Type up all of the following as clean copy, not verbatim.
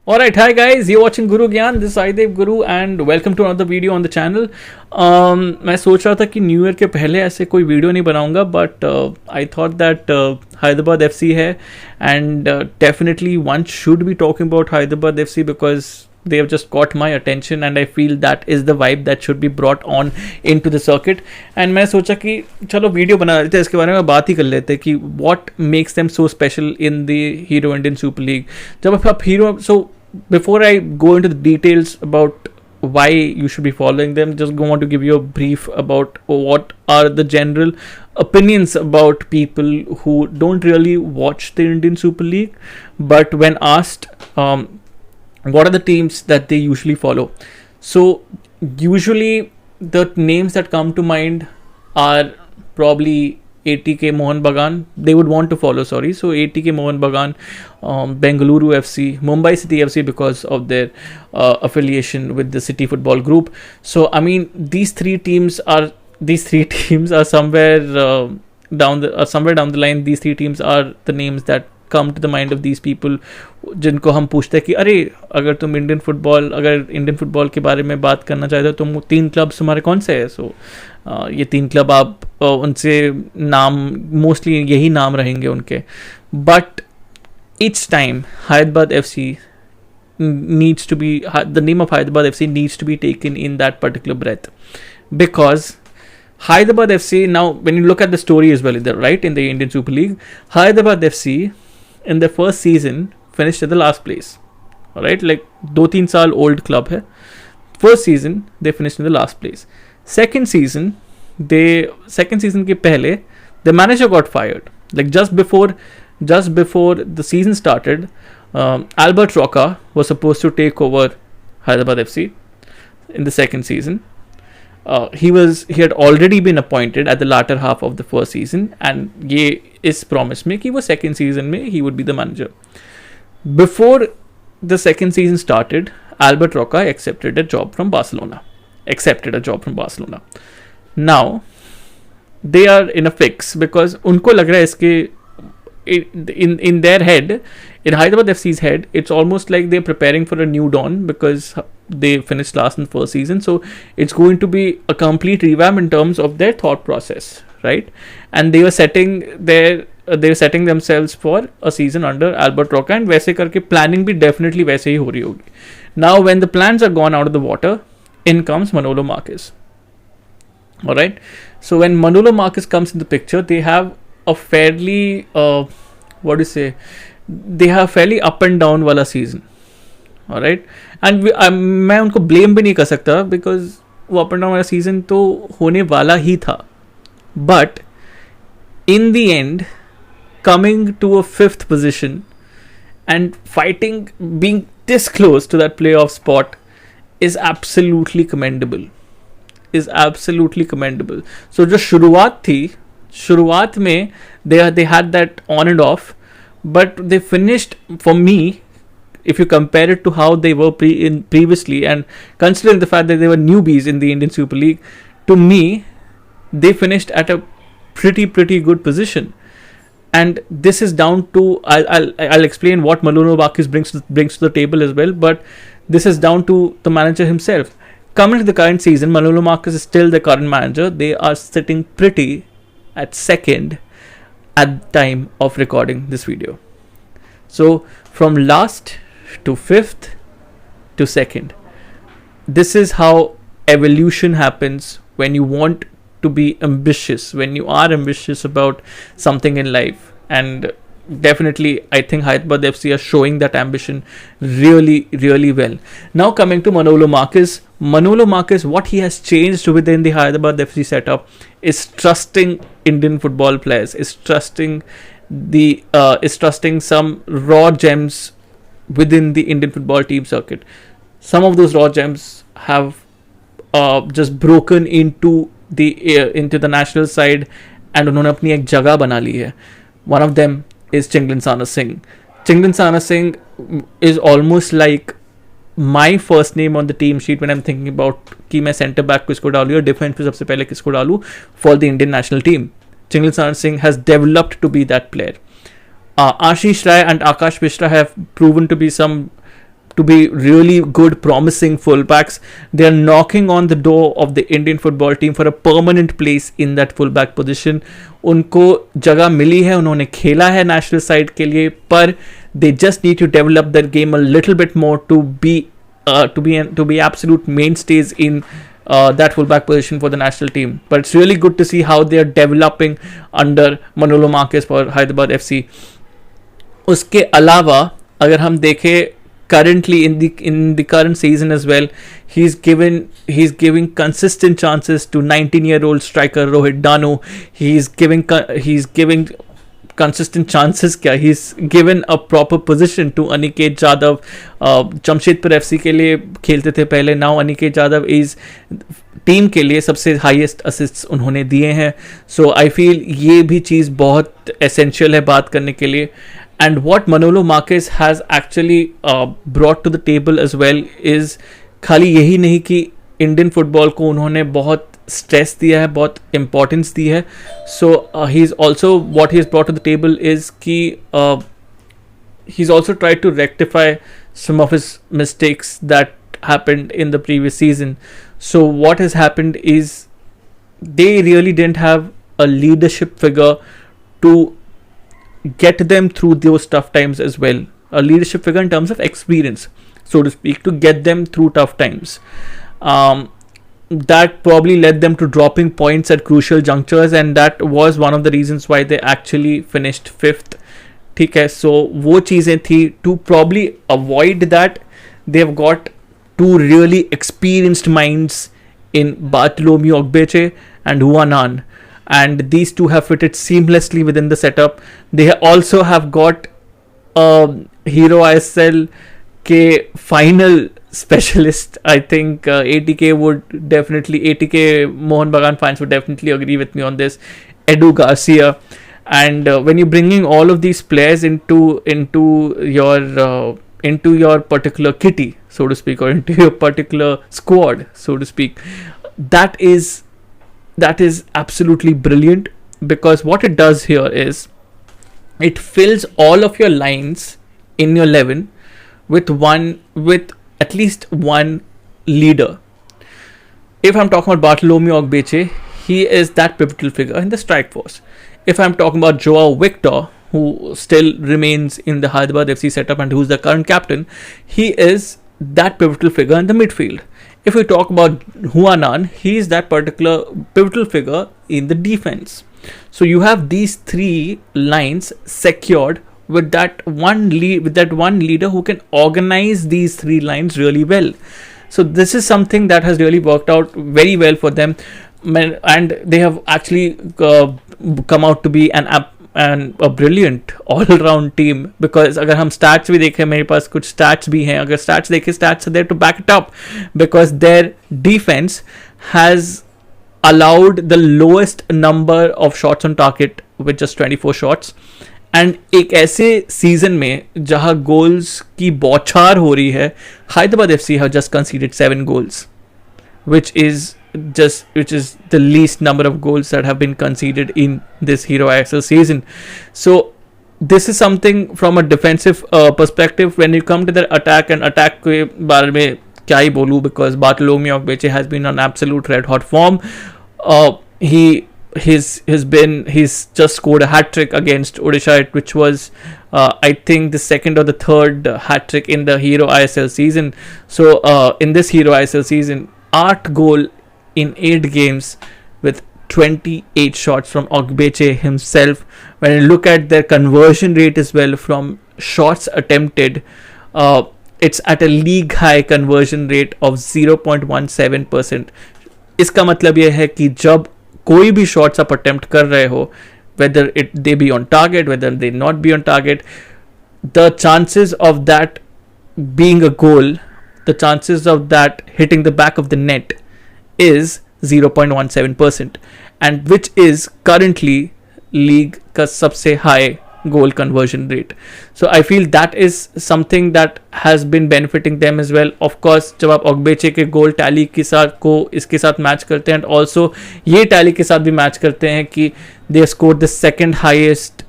Alright, hi guys, you're watching Guru Gyan, this is Aidev Guru and welcome to another video on the channel. मैं सोच रहा था कि new year के पहले ऐसे कोई वीडियो नहीं बनाऊंगा but I thought that Hyderabad FC है and definitely one should be talking about Hyderabad FC because they have just caught my attention and I feel that is the vibe that should be brought on into the circuit and मैं सोचा कि चलो video बना लेते हैं इसके बारे में बात ही कर लेते हैं कि what makes them so special in the Hero Indian Super League जब आप hero so before I go into the details about why you should be following them, just want to give you a brief about what are the general opinions about people who don't really watch the Indian Super League but when asked what are the teams that they usually follow. So usually the names that come to mind are probably ATK Mohun Bagan. They would want to follow, sorry. So ATK Mohun Bagan, Bengaluru FC, Mumbai City FC because of their affiliation with the City Football Group. So I mean these three teams are somewhere down the line. These three teams are the names that come to the mind of these people जिनको हम पूछते हैं कि अरे अगर तुम Indian football के बारे में बात करना चाहते हो तो तीन क्लब्स तुम्हारे कौन से हैं. सो ये तीन क्लब आप उनसे नाम मोस्टली यही नाम रहेंगे उनके but each time Hyderabad FC needs to be the name of Hyderabad FC needs to be taken in that particular breath because Hyderabad FC, now when you look at the story as well, in the Indian Super League, Hyderabad FC in their first season finished at the last place. Alright, like 2-3 saal old club hai. First season they finished in the last place. Second season ke pehle the manager got fired. Like just before the season started, Albert Roca was supposed to take over Hyderabad FC in the second season. He had already been appointed at the latter half of the first season and ye is promised me कि वो second season में he would be the manager. Before the second season started, Albert Roca accepted a job from Barcelona. Now they are in a fix because उनको लग रहा है इसके in their head, in Hyderabad FC's head, it's almost like they're preparing for a new dawn because they finished last in the first season. So it's going to be a complete revamp in terms of their thought process, right? And they were setting themselves for a season under Albert Roca and वैसे करके planning भी definitely वैसे ही हो रही होगी. Now when the plans are gone out of the water, in comes Manolo Marquez. Alright, so when Manolo Marquez comes in the picture, they have a fairly they have fairly up and down wala season. Alright, and मैं उनको blame भी नहीं कर सकता because वो up and down वाला season तो होने वाला ही था but in the end coming to a 5th position and fighting, being this close to that playoff spot is absolutely commendable. So जो शुरुआत में they had that on and off but they finished, for me, if you compare it to how they were previously and considering the fact that they were newbies in the Indian Super League, to me they finished at a pretty good position. And this is down to I'll explain what Manolo Marquez brings to the table as well, but this is down to the manager himself. Coming to the current season, Manolo Marquez is still the current manager. They are sitting pretty at second at the time of recording this video. So from last to 5th to second, this is how evolution happens when you want to be ambitious, when you are ambitious about something in life. And definitely I think Hyderabad FC are showing that ambition really well. Now coming to Manolo Marquez, what he has changed within the Hyderabad FC setup is trusting Indian football players, is trusting some raw gems within the Indian football team circuit. Some of those raw gems have just broken into the national side and उन्होंने अपनी एक जगह बना ली है. One of them is Chinglan Singh. Chinglan Singh is almost like my first name on the team sheet when I'm thinking about कि मैं center back किसको डालूँ या defense पे सबसे पहले किसको डालूँ for the Indian national team. Chinglan Singh has developed to be that player. Ashish Rai and Akash Mishra have proven to be some to be really good, promising fullbacks. They are knocking on the door of the Indian football team for a permanent place in that fullback position. उनको जगह मिली है, उन्होंने खेला है national side के लिए, पर they just need to develop their game a little bit more to be absolute mainstays in that fullback position for the national team. But it's really good to see how they are developing under Manolo Marquez for Hyderabad FC. उसके अलावा अगर हम देखें currently in the current season as well, he's giving consistent chances to 19-year-old striker Rohit Danu. He's giving consistent chances. He's given a proper position to Aniket Jadhav. Jamshedpur FC के लिए खेलते थे पहले. Now Aniket Jadhav is team के लिए सबसे highest assists उन्होंने दिए हैं. सो आई फील ये भी चीज़ बहुत एसेंशियल है बात करने के लिए. And what Manolo Marquez has actually brought to the table as well is खाली यही नहीं कि इंडियन फुटबॉल को उन्होंने बहुत स्ट्रेस दिया है, बहुत इम्पोर्टेंस दी है. So he is also what he has brought to the table is कि he's also tried to rectify some of his mistakes that happened in the previous season. So what has happened is they really didn't have a leadership figure to get them through those tough times as well. A leadership figure in terms of experience, so to speak, to get them through tough times. That probably led them to dropping points at crucial junctures, and that was one of the reasons why they actually finished 5th. ठीक है, so वो चीज़ें थी. To probably avoid that, they've got two really experienced minds in Bartolomeu Ogbeche and Huanan. And these two have fitted seamlessly within the setup. They also have got Hero ISL के final specialist. I think ATK Mohun Bagan fans would definitely agree with me on this. Edu Garcia. And when you're bringing all of these players into your particular kitty, so to speak, or into your particular squad, so to speak, that is absolutely brilliant, because what it does here is it fills all of your lines in your 11 with at least one leader. If I'm talking about Bartolomeu Ogbeche, he is that pivotal figure in the strike force. If I'm talking about Joao Victor, who still remains in the Hyderabad FC setup and who's the current captain, he is that pivotal figure in the midfield. If we talk about Huanan, he is that particular pivotal figure in the defense. So you have these three lines secured with that one leader who can organize these three lines really well. So this is something that has really worked out very well for them, and they have actually come out to be a brilliant all-round team. Because अगर हम stats भी देखें, मेरे पास कुछ stats भी हैं. अगर stats देखें, stats are there to back it up, because their defense has allowed the lowest number of shots on target with just 24 shots. And एक ऐसे सीजन में जहाँ गोल्स की बौछार हो रही है, Hyderabad FC have just conceded 7 goals, which is the least number of goals that have been conceded in this Hero ISL season. So this is something from a defensive perspective. When you come to their attack के बारे में क्या ही बोलूँ, because Bartolomeu Ogbeche has been on absolute red hot form. He's just scored a hat-trick against Odisha, which was I think the second or the third hat-trick in the Hero ISL season. So in this Hero ISL season, 8 goal in 8 games with 28 shots from Ogbeche himself. When you look at their conversion rate as well from shots attempted, it's at a league high conversion rate of 0.17%. इसका मतलब यह है कि जब कोई भी shots आप attempt कर रहे हो, whether they be on target, whether they not be on target, the chances of that being a goal, the chances of that hitting the back of the net is 0.17%, and which is currently league का सबसे high goal conversion rate. So I feel that is something that has been benefiting them as well. Of course, जब आप Ogbeche के goal tally के साथ को इसके साथ मैच करते हैं, and also ये tally के साथ भी मैच करते हैं कि they scored the second highest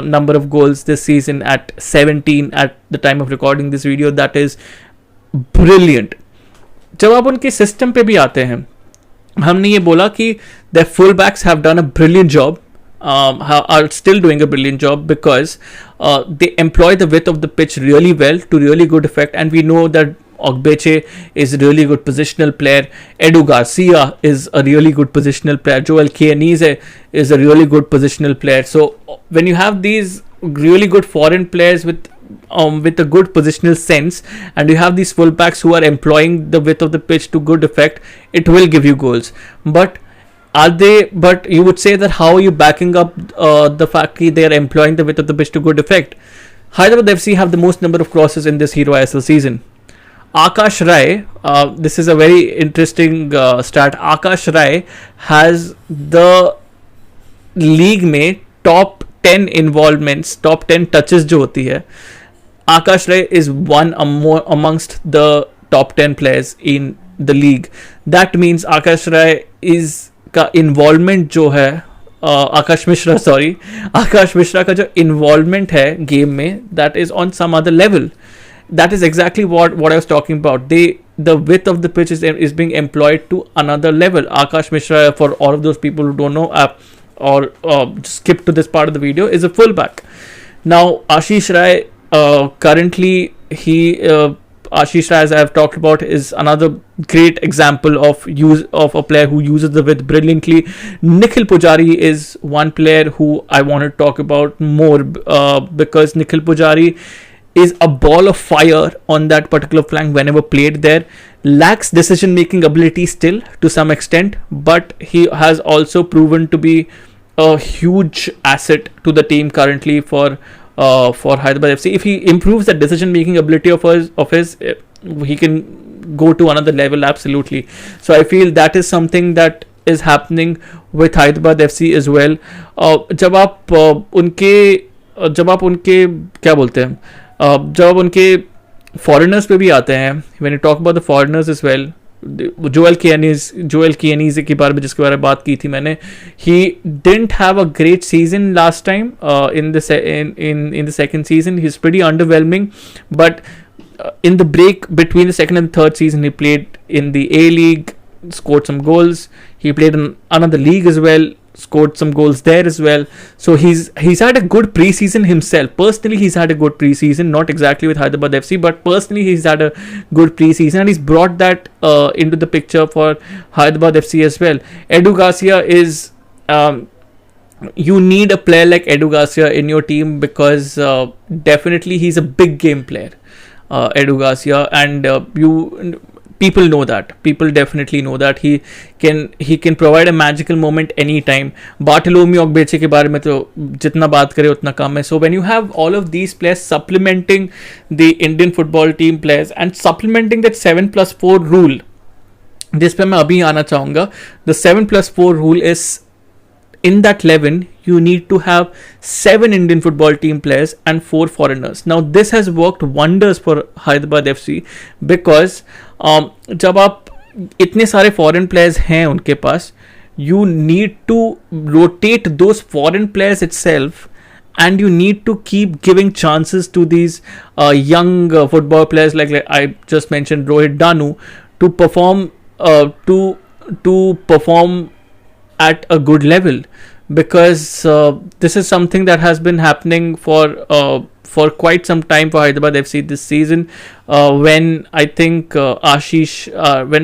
number of goals this season at 17 at the time of recording this video. That is brilliant. जब आप उनके सिस्टम पे भी आते हैं, हमने ये बोला कि the full backs have done a brilliant job, are still doing a brilliant job because they employ the width of the pitch really well to really good effect, and we know that Ogbeche is a really good positional player. Edu Garcia is a really good positional player. Joel Chianese is a really good positional player. So when you have these really good foreign players with a good positional sense, and you have these fullbacks who are employing the width of the pitch to good effect, it will give you goals. But you would say that how are you backing up the fact that they are employing the width of the pitch to good effect? Hyderabad FC have the most number of crosses in this Hero ISL season. Akash Rai, this is a very interesting stat. Akash Rai has the league में top 10 involvements, top 10 touches जो होती है. Akash Rai is one amongst the top 10 players in the league. That means Akash Rai is का involvement जो है, आकाश मिश्रा का जो involvement है गेम में, that is on some other level. That is exactly what I was talking about. The width of the pitch is being employed to another level. Akash Mishra, for all of those people who don't know or skip to this part of the video, is a fullback. Now Ashish Rai, currently Ashish Rai, as I have talked about, is another great example of a player who uses the width brilliantly. Nikhil Pujari is one player who I want to talk about more because Nikhil Pujari is a ball of fire on that particular flank whenever played there. Lacks decision making ability still to some extent, but he has also proven to be a huge asset to the team currently for Hyderabad FC. If he improves the decision making ability of his, he can go to another level absolutely. So I feel that is something that is happening with Hyderabad FC as well. जब आप उनके क्या बोलते हैं, जब आप उनके foreigners पे भी आते हैं, when you talk about the foreigners as well, Joel Chianese के बारे में, जिसके बारे में बात की थी मैंने, he didn't have a great season last time in the second season. He's pretty underwhelming, but in the break between the second and third season, he played in the A League, scored some goals. He played in another league as well, scored some goals there as well. So he's had a good preseason himself. Personally, he's had a good preseason, not exactly with Hyderabad FC, but personally he's had a good preseason, and he's brought that into the picture for Hyderabad FC as well. Edu Garcia is you need a player like Edu Garcia in your team because definitely he's a big game player, Edu Garcia, and people know that. People definitely know that he can provide a magical moment anytime. Bartolomeu Ogbeche के बारे में तो जितना बात करें उतना कम है. So when you have all of these players supplementing the Indian football team players and supplementing that 7+4 rule, जिस पे मैं अभी आना चाहूँगा. The 7+4 rule is, in that 11 you need to have 7 Indian football team players and 4 foreigners. Now this has worked wonders for Hyderabad FC because जब आप इतने सारे foreign players हैं उनके पास, you need to rotate those foreign players itself, and you need to keep giving chances to these young football players like I just mentioned, Rohit Danu, to perform at a good level, because this is something that has been happening for quite some time for Hyderabad FC this season. When I think when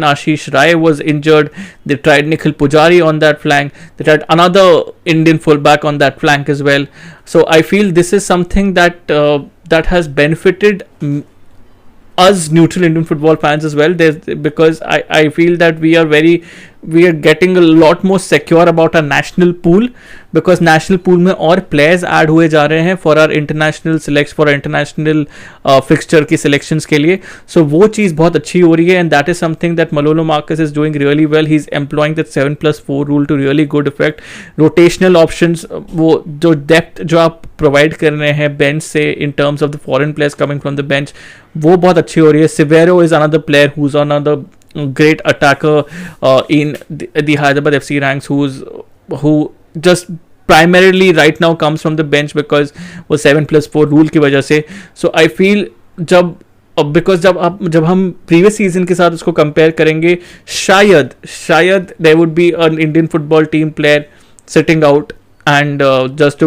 Ashish Rai was injured, they tried Nikhil Pujari on that flank. They tried another Indian fullback on that flank as well. So I feel this is something that has benefited us neutral Indian football fans as well. Because I feel that we are getting a lot more secure about our national pool, because national pool में और players add हुए जा रहे हैं for our international selects, for our international fixture की selections के लिए. So वो चीज़ बहुत अच्छी हो रही है, and that is something that Malolo Marcus is doing really well. He's employing that 7+4 rule to really good effect. Rotational options, वो जो depth जो आप provide कर रहे हैं bench से in terms of the foreign players coming from the bench, वो बहुत अच्छी हो रही है. Severo is another player who's another great attacker in the Hyderabad FC ranks, who just primarily right now comes from the bench because वो 7+4 rule की वजह से. So I feel जब बिकॉज जब हम प्रीवियस सीजन के साथ उसको कंपेयर करेंगे, शायद there would be an Indian football team player sitting out and just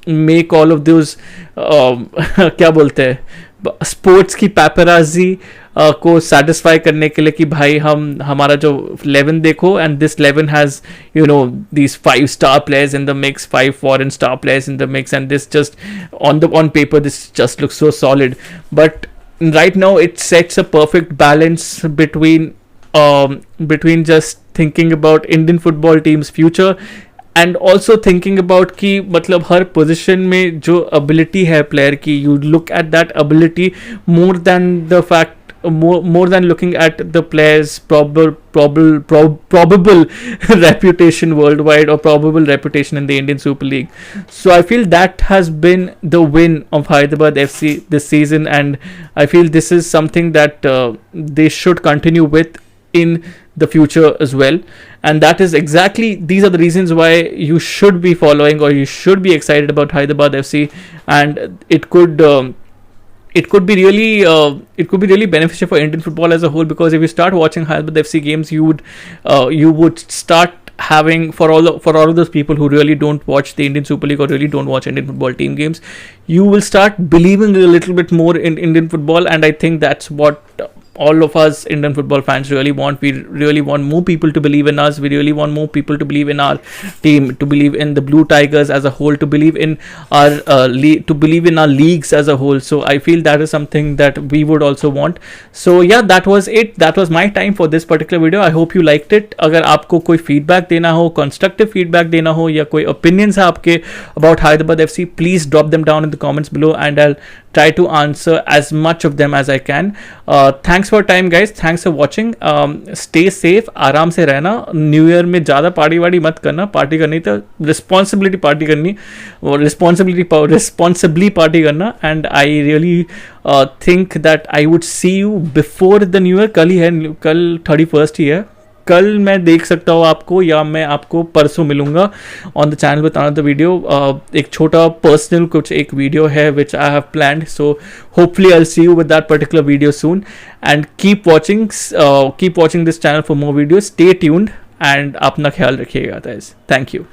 make all of this क्या बोलते हैं, स्पोर्ट्स की पैपराजी को सेटिस्फाई करने के लिए कि भाई हमारा जो 11 देखो, and this 11 has these 5-star players in the mix, 5 foreign star players in the mix, and this just on paper this just looks so solid. But right now it sets a perfect balance between just thinking about Indian football team's future and also thinking about कि मतलब हर position में जो ability है player की, you look at that ability more than the fact, more than looking at the player's probable reputation worldwide or probable reputation in the Indian Super League. So I feel that has been the win of Hyderabad FC this season, and I feel this is something that they should continue with in the future as well. And that is exactly, these are the reasons why you should be following or you should be excited about Hyderabad FC, and it could be really beneficial for Indian football as a whole, because if you start watching Hyderabad FC games, you would start having, for all of those people who really don't watch the Indian Super League or really don't watch Indian football team games, you will start believing a little bit more in Indian football. And I think that's what all of us Indian football fans really want. We really want more people to believe in us. We really want more people to believe in our team, to believe in the Blue Tigers as a whole, to believe in our leagues as a whole. So I feel that is something that we would also want. So yeah, that was it. That was my time for this particular video. I hope you liked it. अगर आपको कोई feedback देना हो, constructive feedback देना हो, या कोई opinions है आपके about Hyderabad FC, please drop them down in the comments below and I'll try to answer as much of them as I can. Thanks for time guys, thanks for watching. Stay safe, आराम से रहना. New year में ज़्यादा party वार्टी मत करना. Party करनी तो रिस्पॉन्सिबिलिटी पार्टी करनी, रिस्पॉन्सिबली पार्टी करना. And I really think that I would see you before the new year. कल ही है, कल 31st ही है. कल मैं देख सकता हूँ आपको, या मैं आपको परसों मिलूंगा on the channel with another video. एक छोटा पर्सनल कुछ एक वीडियो है which I have planned. So hopefully I will see you with that particular video soon. And keep watching this channel for more videos. Stay tuned and अपना ख्याल रखिएगा guys. Thank you.